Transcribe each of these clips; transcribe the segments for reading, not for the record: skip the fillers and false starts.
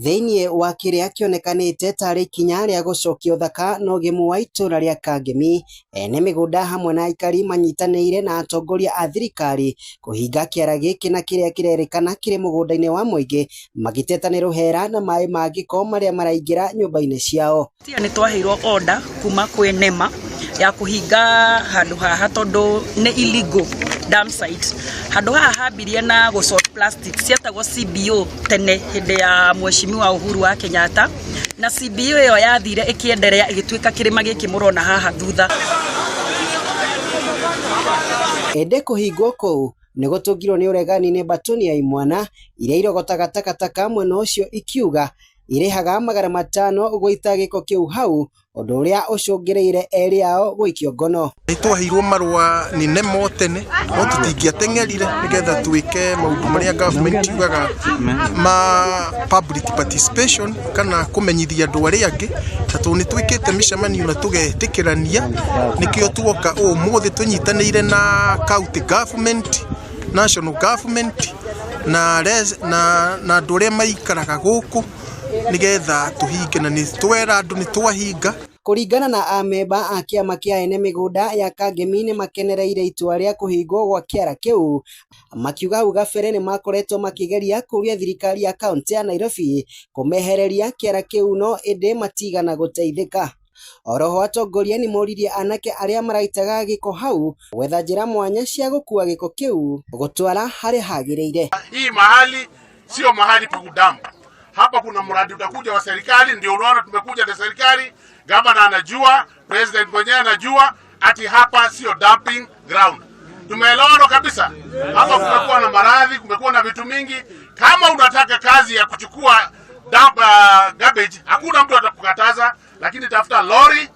thĩinĩ wa kĩrĩa kĩonekanĩte tarĩ ikinya rĩa gũcokia ũthaka na ũgemu wa itũra rĩa Kangemi. Ene mĩgũnda hamwe na aikari manyitanĩire na atongoria a thirikari kũhinga kĩara gĩkĩ na kĩrĩa kĩrerĩkana kĩrĩ mũgũnda-inĩ wa mũingĩ, magĩteta nĩ rũhera na maĩ ma gĩko marĩa maraingĩra nyũmba-inĩ ciao. Nĩ twaheirwo order kuma kwĩ NEMA ya kũhinga handũ haha tondũ nĩ illegal dam site. Handũ haha hambirie na gũsort plastic cietagwo CBO tene hĩndĩ ya Mheshimiwa Uhuru wa Kenyatta, na CBO ĩyo yathire ĩkĩenderea ĩgĩtuĩka kĩrĩma gĩkĩ mũrona haha thutha. Ende kũhingwo kũu nĩ gũtũngirwo nĩ ũregani nĩ Batũni ya Imwana iria irogotaga takataka mwena ũcio ikiuga irĩhaga magana 5 gũita gĩko kĩu hau, ũndũ ũrĩa ũcũngĩrĩire erĩ ao gũikio ngono. Nĩ twahirwo marũa nĩ NEMA tene, no tũtingĩateng'erire nĩgetha twĩke maũndũ marĩa government yugaga ma public participation kana kũmenyithia andũ arĩa angĩ, tondũ nĩ twĩkĩte mĩcemanio na tũgetĩkĩrania, nĩkĩo tuoka ũmũthĩ tũnyitanĩire na county government, national government na andũ arĩa maikaraga gũkũ nĩgetha tũhinge, na nĩ twera andũ nĩ twahinga. Kũringana na amemba a kĩama kĩa ene mĩgũnda ya Kangemi nĩ makenereire itua rĩa kũhingwo gwa kĩara kĩu, makiuga hau gabere nĩ makoretwo makĩgeria kũria thirikari ya kaunti ya Nairobi kũmehereria kĩara kĩu, no ĩndĩ matigana gũteithĩka. Oroho atongoria nĩ moririe anake arĩa maraitaga gĩko hau gwetha njĩra mwanya cia gũkua gĩko kĩu gũtwara harĩa hagĩrĩire. Hii mahali sio mahali pa kudampa. Hapa kuna mradi utakuja wa serikali, ndio unaona tumekuja na serikali, gavana anajua, president mwenyewe anajua, ati hapa sio dumping ground. Tumeelewana kabisa. Hapa kumekuwa na maradhi, kumekuwa na vitu mingi. Kama unataka kazi ya kuchukua garbage, hakuna mtu atakukataza, lakini tafuta lori.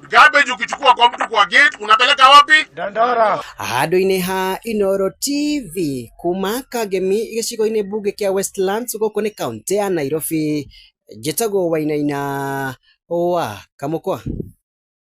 Garbage ukichukua kwa mtu kwa gate, unapeleka wapi? Dandora. Handũ-inĩ ha Inooro TV kuma Kangemi gĩcigo-inĩ mbunge kĩa Westlands gũkũ nĩ kaunti ya Nairobi, njĩtagwo Wainaina wa Kamũkwa.